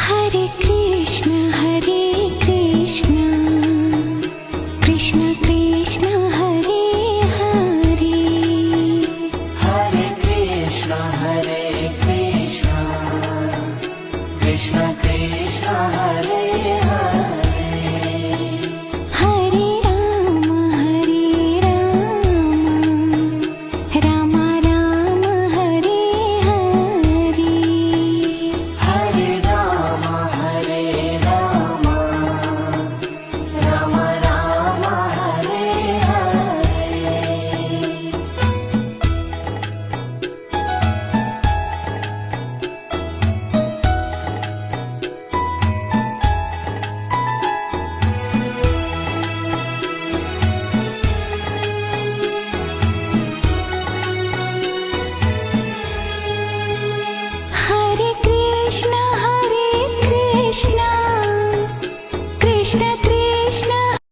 Hare Krishna, Krishna Krishna, Hare Hare. Hare Krishna, Krishna Krishna, Hare Hare. Hare Rama, Rama Rama, Hare Hare. Hare Rama, Rama Rama, Hare Hare. Hare Krishna, Krishna